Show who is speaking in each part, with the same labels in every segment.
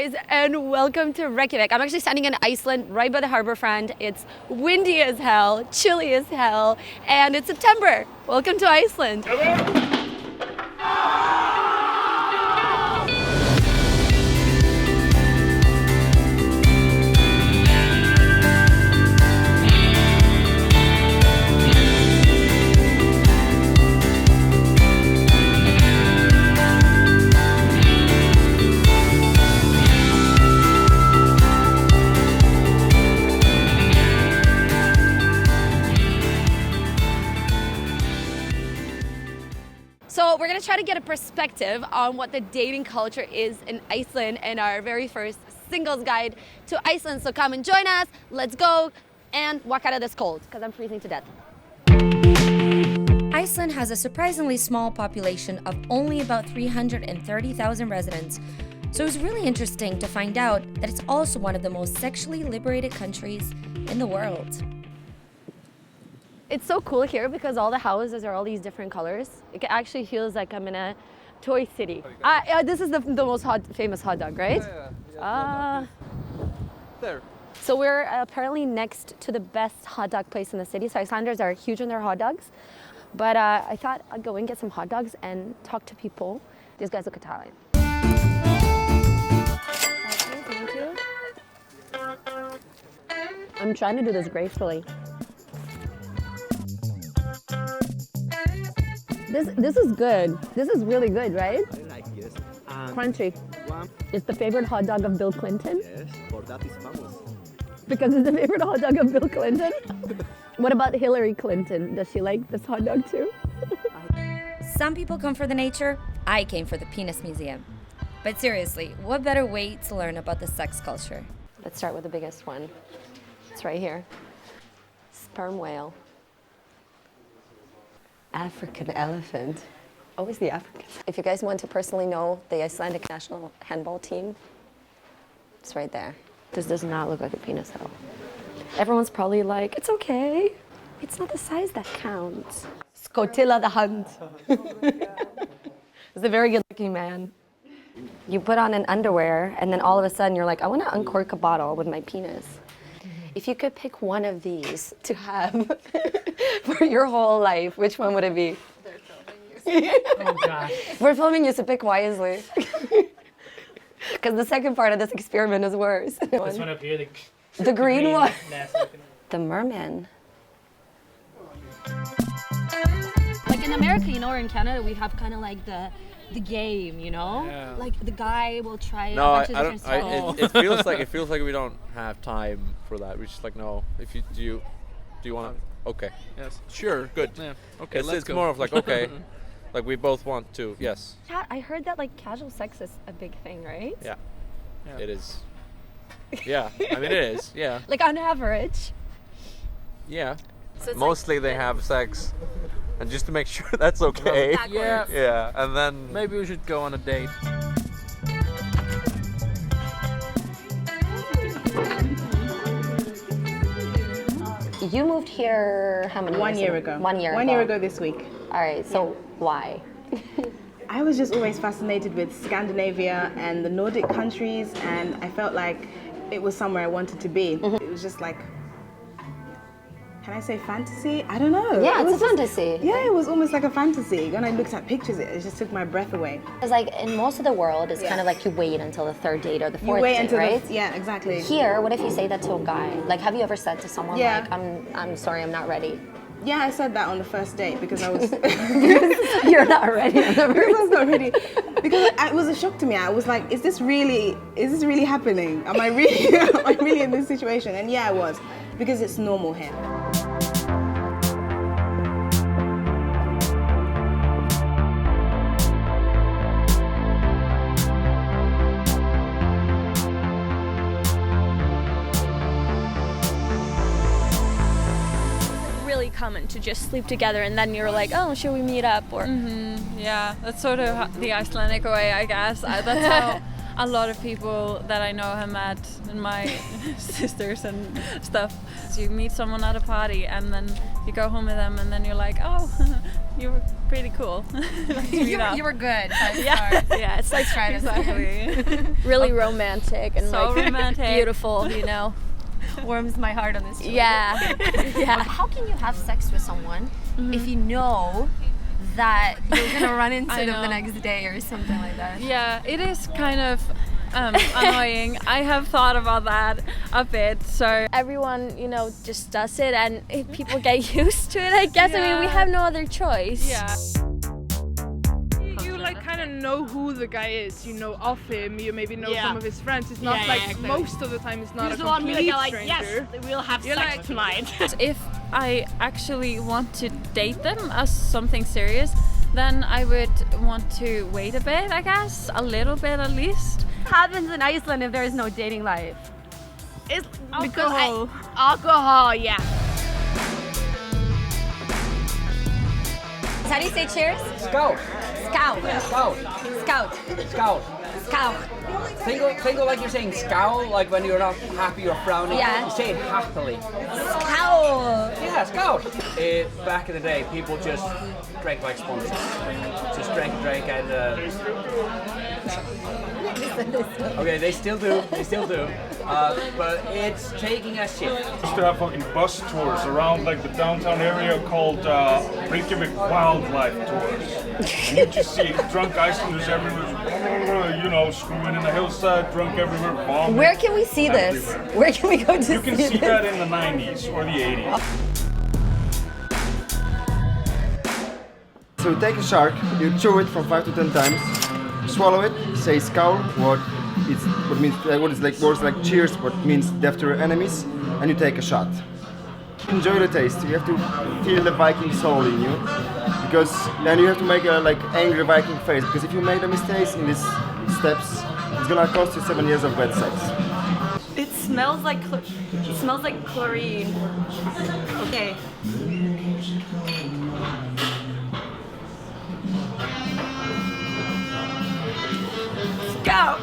Speaker 1: guys, and welcome to Reykjavik. I'm actually standing in Iceland, right by the harbor front. It's windy as hell, chilly as hell, and it's September. Welcome to Iceland. So we're gonna try to get a perspective on what the dating culture is in Iceland in our very first singles guide to Iceland. So come and join us, let's go and walk out of this cold because I'm freezing to death.
Speaker 2: Iceland has a surprisingly small population of only about 330,000 residents. So it's really interesting to find out that it's also one of the most sexually liberated countries in the world.
Speaker 1: It's so cool here because all the houses are all these different colors. It actually feels like I'm in a toy city. This is the most famous hot dog, right?
Speaker 3: Yeah. There.
Speaker 1: So we're apparently next to the best hot dog place in the city. So Icelanders are huge on their hot dogs. But I thought I'd go and get some hot dogs and talk to people. These guys look Italian. Okay, thank you. I'm trying to do this gracefully. This is good. This is really good, right?
Speaker 3: I like, yes.
Speaker 1: Crunchy.
Speaker 3: One,
Speaker 1: It's the favorite hot dog of Bill Clinton
Speaker 3: yes, for that is famous.
Speaker 1: because it's the favorite hot dog of Bill Clinton. What about Hillary Clinton? Does she like this hot dog too?
Speaker 2: Some people come for the nature, I came for the penis museum. But seriously, what better way to learn about the sex culture?
Speaker 1: Let's start with the biggest one. It's right here. Sperm whale. African elephant. Always the Africans. If you guys want to personally know the Icelandic national handball team, it's right there. This does not look like a penis at all. Everyone's probably like, it's okay. It's not the size that counts. Skotilla the Hunt. It's a very good looking man. You put on an underwear and then all of a sudden you're like, I want to uncork a bottle with my penis. If you could pick one of these to have for your whole life, which one would it be?
Speaker 4: They're filming you.
Speaker 5: Oh gosh.
Speaker 1: We're filming you, so pick wisely. Because the second part of this experiment is worse.
Speaker 5: This one up here,
Speaker 1: The green one.
Speaker 5: nasty looking.
Speaker 1: The merman. Like in America, you know, or in Canada, we have kind of like the game, you know?
Speaker 4: Yeah.
Speaker 1: Like the guy will try a
Speaker 4: No,
Speaker 1: bunch of different stuff.
Speaker 4: it feels like we don't have time for that. We're just like, no. If you do you want to? Okay.
Speaker 3: Yes. Sure. Good. Yeah. Okay.
Speaker 4: It's more of like, okay, like we both want to. Yes.
Speaker 1: Chat, I heard that like casual sex is a big thing, right?
Speaker 4: Yeah.
Speaker 3: Yeah.
Speaker 4: It is. Yeah. I mean, it is. Yeah.
Speaker 1: Like on average.
Speaker 4: Yeah.
Speaker 1: So it's
Speaker 4: Mostly they have sex, and just to make sure that's okay.
Speaker 3: Yeah.
Speaker 4: Yeah. And then
Speaker 3: Maybe we should go on a date.
Speaker 1: You moved here how many
Speaker 6: 1
Speaker 1: years
Speaker 6: year ago.
Speaker 1: 1 year
Speaker 6: 1 year ago this week.
Speaker 1: All right, so why?
Speaker 6: I was just always fascinated with Scandinavia and the Nordic countries, and I felt like it was somewhere I wanted to be. It was just like, can I say fantasy? I don't know.
Speaker 1: Yeah,
Speaker 6: It
Speaker 1: it's a
Speaker 6: was just-
Speaker 1: fantasy.
Speaker 6: Yeah, it was almost like a fantasy. When I looked at pictures, it just took my breath away.
Speaker 1: Because like in most of the world, it's
Speaker 6: Yeah.
Speaker 1: kind of like you wait until the third date or the
Speaker 6: You
Speaker 1: fourth
Speaker 6: wait
Speaker 1: date,
Speaker 6: until
Speaker 1: right?
Speaker 6: yeah, exactly.
Speaker 1: Here, what if you say that to a guy? Like, have you ever said to someone
Speaker 6: Yeah.
Speaker 1: like, I'm sorry, I'm not ready?
Speaker 6: Yeah, I said that on the first date because I was
Speaker 1: You're not ready.
Speaker 6: because I was not ready. Because it was a shock to me. I was like, is this really happening? Am I really in this situation? And yeah, I was, because it's normal here.
Speaker 7: Really common to just sleep together and then you're like, oh, should we meet up? Or
Speaker 8: Yeah, that's sort of the Icelandic way, I guess. That's how
Speaker 5: a lot of people that I know have met, and my sisters and stuff. So you meet someone at a party and then you go home with them and then you're like, oh, you were pretty cool.
Speaker 2: You were good.
Speaker 7: Yeah, it's like
Speaker 5: Exactly.
Speaker 7: really romantic and
Speaker 5: So
Speaker 7: like
Speaker 5: romantic.
Speaker 7: beautiful, you know.
Speaker 2: Warms my heart on this tour.
Speaker 7: Yeah. Yeah.
Speaker 2: How can you have sex with someone if you know that you're gonna run into
Speaker 5: I
Speaker 2: them the
Speaker 5: know.
Speaker 2: next day or something like that?
Speaker 5: Yeah, it is kind of annoying. I have thought about that a bit. So
Speaker 7: Everyone, you know, just does it, and people get used to it, I guess. I mean, we
Speaker 5: Yeah.
Speaker 7: have no other choice.
Speaker 5: yeah.
Speaker 8: You like kind of know who the guy is, you know of him, you maybe know some of his friends. It's not most of the time it's not a complete stranger.
Speaker 9: we'll have
Speaker 8: You're
Speaker 9: sex
Speaker 8: like-
Speaker 9: tonight.
Speaker 5: If I actually want to date them as something serious, then I would want to wait a bit, I guess, a little bit at least.
Speaker 9: What happens in Iceland if there is no dating life? It's
Speaker 8: Alcohol.
Speaker 9: Alcohol, yeah.
Speaker 1: How do you say cheers?
Speaker 10: Scout.
Speaker 1: Scout.
Speaker 10: Scout.
Speaker 1: Scout.
Speaker 10: Scout.
Speaker 1: Scout.
Speaker 10: Think of like you're saying scowl, like when you're not happy or frowning.
Speaker 1: Yeah.
Speaker 10: You say it happily.
Speaker 1: Scout.
Speaker 10: Yeah, scout. Back in the day, people just drank like sponges. Just drank and. Okay, they still do. But it's taking a shift.
Speaker 11: Used to have fucking bus tours around like the downtown area called Reykjavik wildlife tours. And you just see drunk Icelanders everywhere, you know, screaming in the hillside, drunk everywhere, vomiting.
Speaker 1: Where can we see this?
Speaker 11: everywhere.
Speaker 1: Where can we go to
Speaker 11: You can see that in the 90s or the 80s.
Speaker 12: So you take a shark, you chew it from 5 to 10 times, swallow it, say skull, what is like words like cheers, what means death to your enemies, and you take a shot. Enjoy the taste. You have to feel the Viking soul in you, because then you have to make a like angry Viking face. Because if you make the mistakes in these steps, it's gonna cost you 7 years of bad sex.
Speaker 9: It smells like chlorine. Okay. Scout.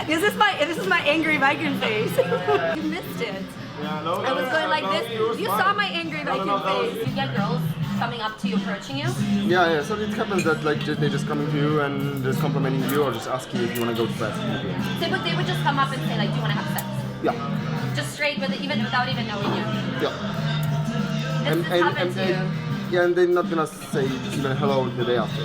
Speaker 9: This is my angry Viking face. You missed it.
Speaker 12: Yeah, no,
Speaker 9: I was going like this. You saw my angry Viking face.
Speaker 2: You get girls coming up to you, approaching you.
Speaker 12: Yeah. So it happens that like they just coming to you and just complimenting you or just asking you if you want to go to bed.
Speaker 2: They would just come up and say like, do you want to have sex?
Speaker 12: Yeah.
Speaker 2: Just straight, without even knowing you.
Speaker 12: Yeah.
Speaker 2: This happened to you.
Speaker 12: Yeah, and they're not gonna say even hello the day after.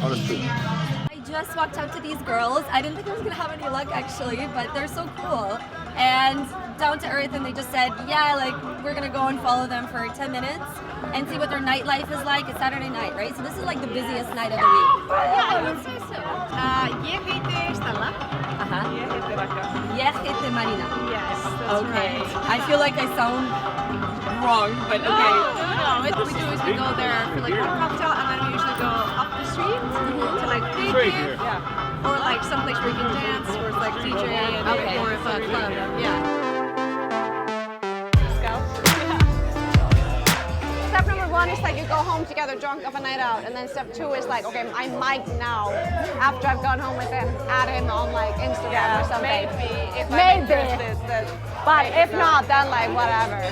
Speaker 12: Honestly.
Speaker 2: I just walked up to these girls. I didn't think I was gonna have any luck actually, but they're so cool and down to earth. And they just said, yeah, like we're gonna go and follow them for 10 minutes and see what their nightlife is like. It's Saturday night, right? So this is like the busiest night of the week.
Speaker 9: Yeah, I would say so. Ég heiti Stella.
Speaker 2: Ég heiti Marina.
Speaker 9: Yes,
Speaker 2: Okay. I feel like I sound wrong, but okay.
Speaker 9: No, what we do is we go there for like one cocktail and then we usually go up the street to like picnic, or like someplace where you can dance, or it's like DJ and or if a club, yeah.
Speaker 13: Step number one is like you go home together drunk of a night out, and then step two is like, okay, I might now, after I've gone home with him, add him on like Instagram or something.
Speaker 9: Maybe if
Speaker 13: Maybe.
Speaker 9: I'm interested.
Speaker 13: But if not, then like whatever.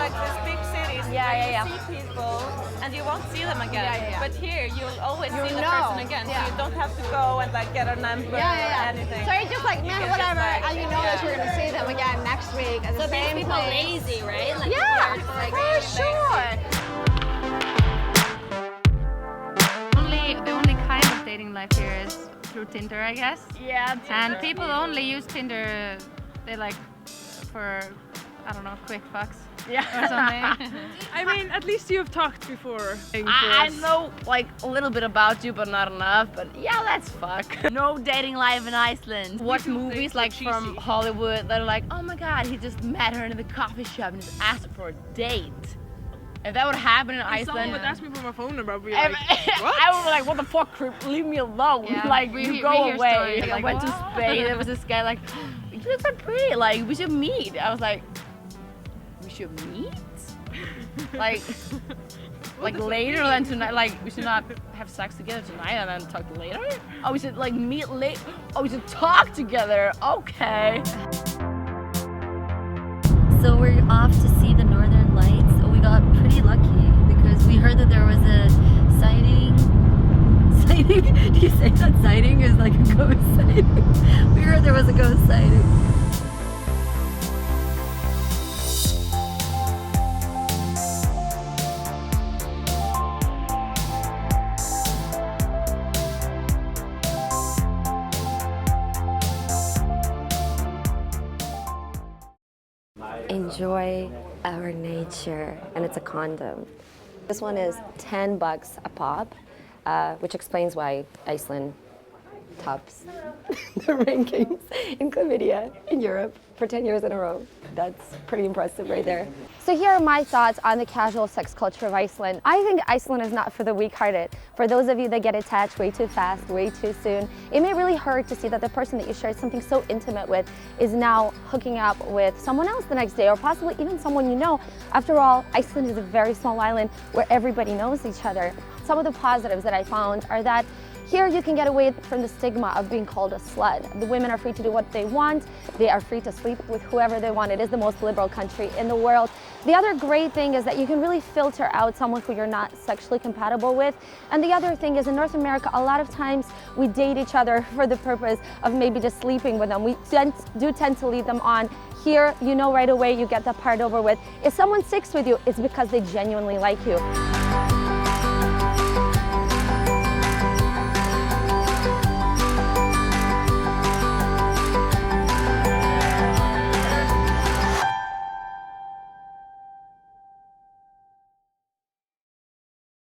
Speaker 9: Like these big cities,
Speaker 13: Yeah.
Speaker 9: you see people and you won't see them again.
Speaker 13: Yeah.
Speaker 9: But here, you'll always see the
Speaker 13: know.
Speaker 9: person again.
Speaker 13: Yeah.
Speaker 9: So you don't have to go and like get a number or anything.
Speaker 13: So you're just like, man,
Speaker 9: can
Speaker 13: whatever,
Speaker 9: just, like,
Speaker 13: and you know that you're gonna see them again next week at the same
Speaker 2: people
Speaker 13: place.
Speaker 2: lazy, right? Like,
Speaker 13: Yeah,
Speaker 2: like,
Speaker 13: for sure.
Speaker 14: The only kind of dating life here is through Tinder, I guess.
Speaker 9: Yeah.
Speaker 14: And people only use Tinder, they like for, I don't know, quick fucks.
Speaker 9: Yeah.
Speaker 14: Or something.
Speaker 8: I mean, at least you've talked before.
Speaker 9: I know like a little bit about you, but not enough. But yeah, let's fuck. No dating life in Iceland. Watch movies like from Hollywood that are like, oh my god, he just met her in the coffee shop and just asked her for a date. If that would happen in Iceland,
Speaker 8: someone would ask me for my phone number, I'd be like, what?
Speaker 9: I would be like, what the fuck, creep? Leave me alone.
Speaker 14: Yeah,
Speaker 9: Like,
Speaker 14: we
Speaker 9: you go
Speaker 14: hear
Speaker 9: away.
Speaker 14: stories
Speaker 9: Like, I
Speaker 14: like,
Speaker 9: went to
Speaker 14: what?
Speaker 9: Spain, there was this guy like, you look so pretty, like, we should meet. I was like, we should meet? Like later than tonight? Like, we should not have sex together tonight and then talk later? Oh, we should like meet late? Oh, we should talk together. Okay.
Speaker 2: So we're off to see the Northern Lights. We got pretty lucky because we heard that there was a sighting. Do you say that sighting is like a ghost sighting? We heard there was a ghost sighting.
Speaker 1: Enjoy our nature, and it's a condom. This one is $10 a pop, which explains why Iceland tops the rankings in chlamydia in Europe for 10 years in a row. That's pretty impressive right there.
Speaker 13: So here are my thoughts on the casual sex culture of Iceland. I think Iceland is not for the weak-hearted. For those of you that get attached way too fast, way too soon, it may really hurt to see that the person that you shared something so intimate with is now hooking up with someone else the next day, or possibly even someone you know. After all, Iceland is a very small island where everybody knows each other. Some of the positives that I found are that here you can get away from the stigma of being called a slut. The women are free to do what they want. They are free to sleep with whoever they want. It is the most liberal country in the world. The other great thing is that you can really filter out someone who you're not sexually compatible with. And the other thing is, in North America, a lot of times we date each other for the purpose of maybe just sleeping with them. We do tend to lead them on. Here, you know right away, you get that part over with. If someone sticks with you, it's because they genuinely like you.